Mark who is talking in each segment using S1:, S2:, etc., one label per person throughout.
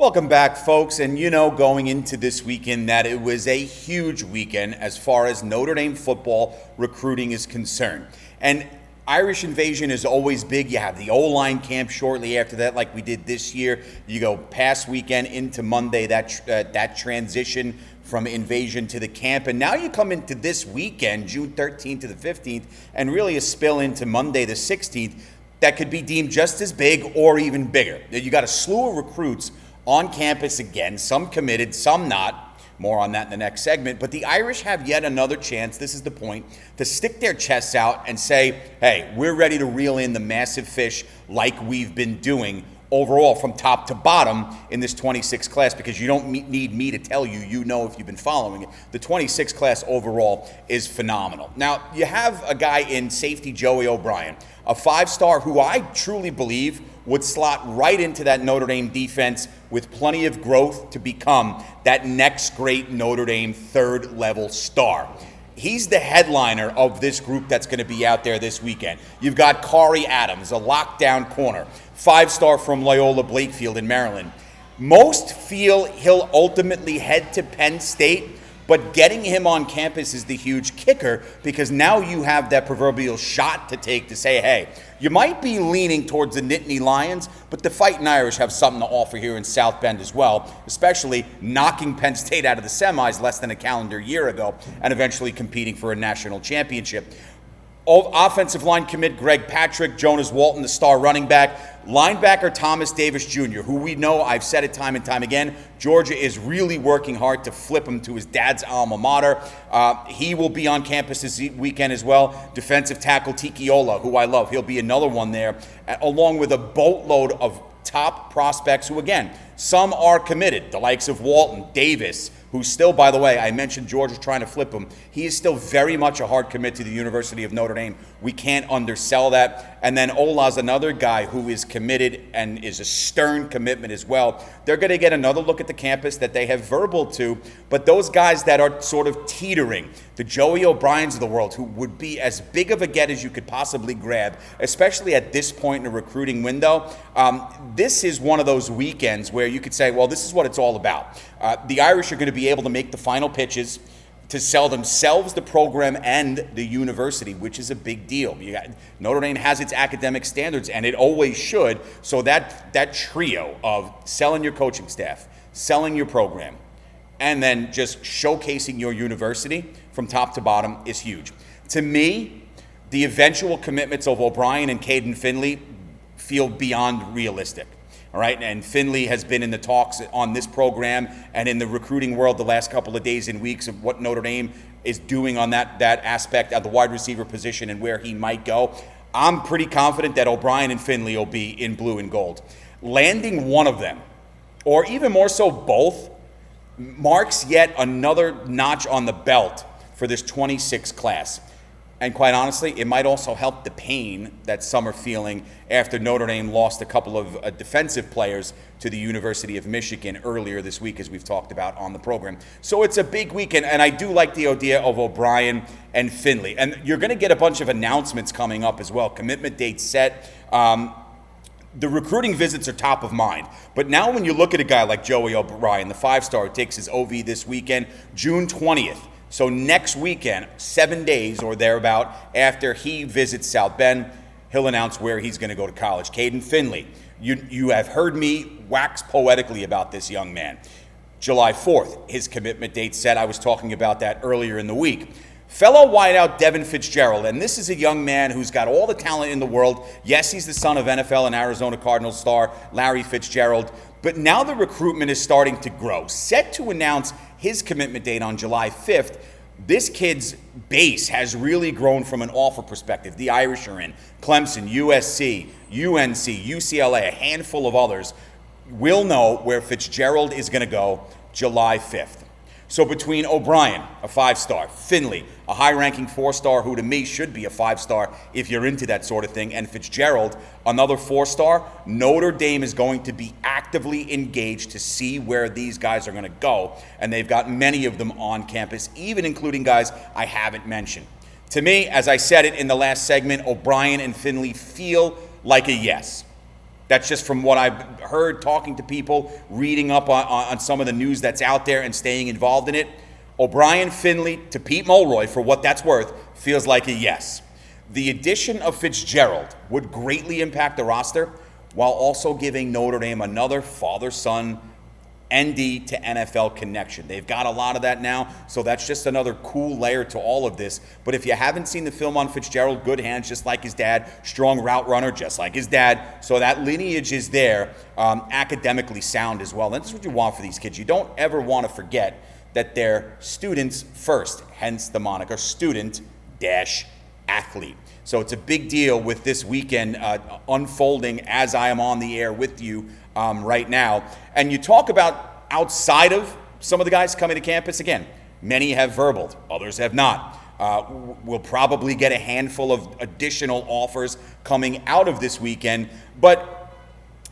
S1: Welcome back, folks. And going into this weekend, that it was a huge weekend as far as Notre Dame football recruiting is concerned. And Irish invasion is always big. You have the O-line camp shortly after that, like we did this year. You go past weekend into Monday, that transition from invasion to the camp. And now you come into this weekend, June 13th to the 15th, and really a spill into Monday the 16th that could be deemed just as big or even bigger. You got a slew of recruits on campus again, some committed, some not. More on that in the next segment. But the Irish have yet another chance, this is the point, to stick their chests out and say, hey, we're ready to reel in the massive fish like we've been doing overall from top to bottom in this 26 class, because you don't need me to tell you, if you've been following it. The 26 class overall is phenomenal. Now, you have a guy in safety, Joey O'Brien, a five-star who I truly believe would slot right into that Notre Dame defense with plenty of growth to become that next great Notre Dame third-level star. He's the headliner of this group that's going to be out there this weekend. You've got Corey Adams, a lockdown corner, five-star from Loyola Blakefield in Maryland. Most feel he'll ultimately head to Penn State, but getting him on campus is the huge kicker, because now you have that proverbial shot to take to say, hey, you might be leaning towards the Nittany Lions, but the Fighting Irish have something to offer here in South Bend as well, especially knocking Penn State out of the semis less than a calendar year ago and eventually competing for a national championship. Offensive line commit Greg Patrick, Jonas Walton, the star running back, linebacker Thomas Davis Jr., who we know, I've said it time and time again, Georgia is really working hard to flip him to his dad's alma mater. He will be on campus this weekend as well. Defensive tackle Tiki Ola, who I love, he'll be another one there, along with a boatload of top prospects who, again, some are committed, the likes of Walton, Davis, who still, by the way, I mentioned Georgia trying to flip him. He is still very much a hard commit to the University of Notre Dame. We can't undersell that. And then Ola's another guy who is committed and is a stern commitment as well. They're going to get another look at the campus that they have verbal to, but those guys that are sort of teetering, the Joey O'Briens of the world, who would be as big of a get as you could possibly grab, especially at this point in a recruiting window. This is one of those weekends where you could say, well, this is what it's all about. The Irish are going to be able to make the final pitches to sell themselves, the program, and the university, which is a big deal. Notre Dame has its academic standards, and it always should. So that trio of selling your coaching staff, selling your program, and then just showcasing your university from top to bottom is huge. To me, the eventual commitments of O'Brien and Caden Finley feel beyond realistic. All right, and Finley has been in the talks on this program and in the recruiting world the last couple of days and weeks of what Notre Dame is doing on that aspect of the wide receiver position and where he might go. I'm pretty confident that O'Brien and Finley will be in blue and gold. Landing one of them, or even more so both, marks yet another notch on the belt for this 26 class. And quite honestly, it might also help the pain that some are feeling after Notre Dame lost a couple of defensive players to the University of Michigan earlier this week, as we've talked about on the program. So it's a big weekend, and I do like the idea of O'Brien and Finley. And you're going to get a bunch of announcements coming up as well. Commitment dates set. The recruiting visits are top of mind. But now when you look at a guy like Joey O'Brien, the five-star who takes his OV this weekend, June 20th. So next weekend, 7 days or thereabout after he visits South Bend, he'll announce where he's going to go to college. Caden Finley, you have heard me wax poetically about this young man. July 4th, his commitment date set. I was talking about that earlier in the week. Fellow wideout Devin Fitzgerald, and this is a young man who's got all the talent in the world. Yes, he's the son of NFL and Arizona Cardinals star Larry Fitzgerald, but now the recruitment is starting to grow. Set to announce his commitment date on July 5th, this kid's base has really grown from an offer perspective. The Irish are in. Clemson, USC, UNC, UCLA, a handful of others will know where Fitzgerald is going to go July 5th. So between O'Brien, a five-star, Finley, a high-ranking four-star who to me should be a five-star if you're into that sort of thing, and Fitzgerald, another four-star, Notre Dame is going to be actively engaged to see where these guys are going to go, and they've got many of them on campus, even including guys I haven't mentioned. To me, as I said it in the last segment, O'Brien and Finley feel like a yes. That's just from what I've heard, talking to people, reading up on some of the news that's out there and staying involved in it. O'Brien, Finley, to Pete Mulroy, for what that's worth, feels like a yes. The addition of Fitzgerald would greatly impact the roster while also giving Notre Dame another father-son ND to NFL connection. They've got a lot of that now, so that's just another cool layer to all of this. But if you haven't seen the film on Fitzgerald, good hands just like his dad, strong route runner just like his dad, so that lineage is there, academically sound as well. And that's what you want for these kids. You don't ever want to forget that they're students first, hence the moniker student-athlete. So it's a big deal with this weekend unfolding as I am on the air with you right now. And you talk about outside of some of the guys coming to campus, again, many have verbaled, others have not. We'll probably get a handful of additional offers coming out of this weekend. But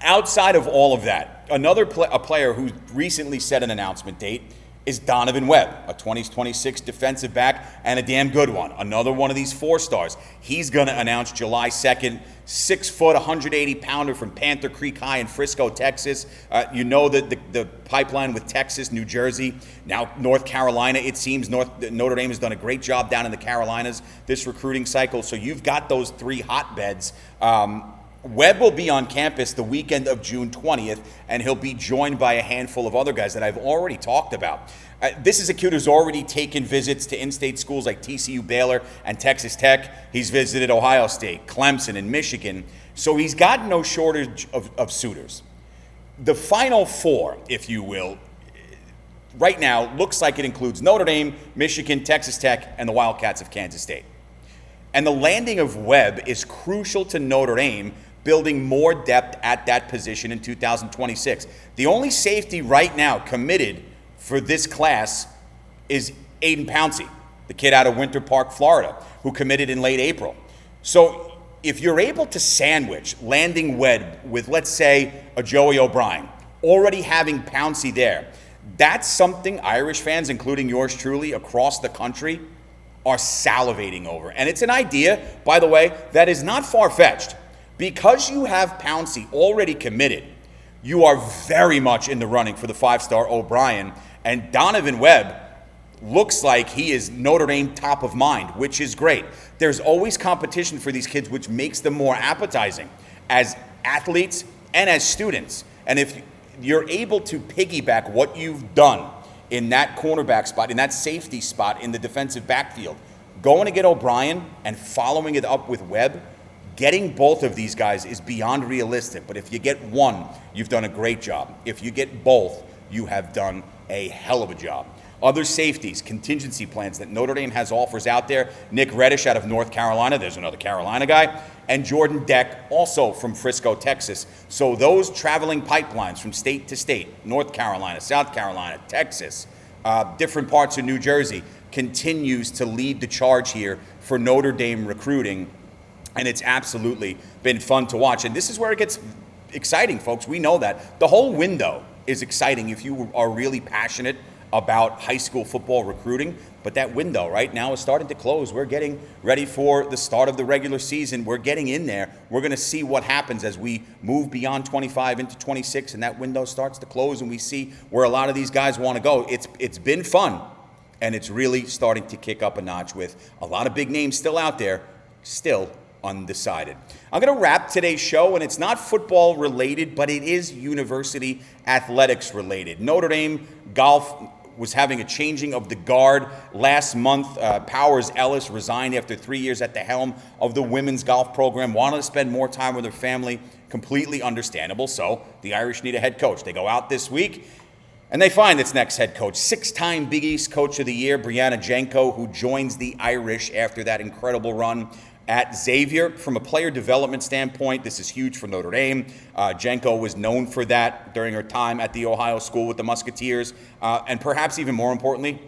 S1: outside of all of that, a player who recently set an announcement date is Donovan Webb, a 2026 defensive back and a damn good one. Another one of these 4-stars. He's going to announce July 2nd, 6-foot, 180-pounder from Panther Creek High in Frisco, Texas. You know the pipeline with Texas, New Jersey, now North Carolina. It seems Notre Dame has done a great job down in the Carolinas this recruiting cycle. So you've got those 3 hotbeds. Webb will be on campus the weekend of June 20th, and he'll be joined by a handful of other guys that I've already talked about. This is a kid who's already taken visits to in-state schools like TCU, Baylor, and Texas Tech. He's visited Ohio State, Clemson, and Michigan. So he's got no shortage of suitors. The Final Four, if you will, right now looks like it includes Notre Dame, Michigan, Texas Tech, and the Wildcats of Kansas State. And the landing of Webb is crucial to Notre Dame building more depth at that position in 2026. The only safety right now committed for this class is Aiden Pouncey, the kid out of Winter Park, Florida, who committed in late April. So if you're able to sandwich landing Webb with, let's say, a Joey O'Brien, already having Pouncey there, that's something Irish fans, including yours truly, across the country, are salivating over. And it's an idea, by the way, that is not far-fetched. Because you have Pouncey already committed, you are very much in the running for the 5-star O'Brien. And Donovan Webb looks like he is Notre Dame top of mind, which is great. There's always competition for these kids, which makes them more appetizing as athletes and as students. And if you're able to piggyback what you've done in that cornerback spot, in that safety spot in the defensive backfield, going to get O'Brien and following it up with Webb, getting both of these guys is beyond realistic. But if you get one, you've done a great job. If you get both, you have done a hell of a job. Other safeties, contingency plans that Notre Dame has offers out there. Nick Reddish out of North Carolina. There's another Carolina guy. And Jordan Deck, also from Frisco, Texas. So those traveling pipelines from state to state, North Carolina, South Carolina, Texas, different parts of New Jersey, continues to lead the charge here for Notre Dame recruiting. And it's absolutely been fun to watch. And this is where it gets exciting, folks. We know that. The whole window is exciting if you are really passionate about high school football recruiting. But that window right now is starting to close. We're getting ready for the start of the regular season. We're getting in there. We're going to see what happens as we move beyond 25 into 26, and that window starts to close, and we see where a lot of these guys want to go. It's been fun, and it's really starting to kick up a notch with a lot of big names still out there, still undecided. I'm going to wrap today's show, and it's not football related, but it is university athletics related. Notre Dame golf was having a changing of the guard last month. Powers Ellis resigned after 3 years at the helm of the women's golf program, wanted to spend more time with her family. Completely understandable. So the Irish need a head coach. They go out this week and they find its next head coach, 6-time Big East Coach of the Year, Brianna Jenko, who joins the Irish after that incredible run at Xavier. From a player development standpoint, this is huge for Notre Dame. Jenko was known for that during her time at the Ohio school with the Musketeers. And perhaps even more importantly,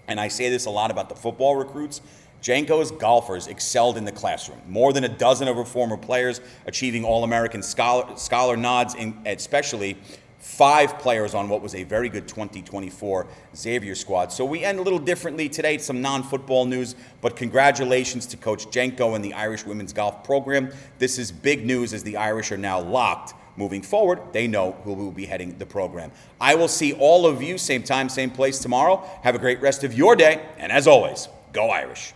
S1: and I say this a lot about the football recruits, Jenko's golfers excelled in the classroom. More than a dozen of her former players achieving All-American scholar nods, especially 5 players on what was a very good 2024 Xavier squad. So we end a little differently today, some non-football news, but congratulations to Coach Jenko and the Irish women's golf program. This is big news as the Irish are now locked moving forward, they know who will be heading the program. I will see all of you same time, same place tomorrow. Have a great rest of your day, and as always, go Irish.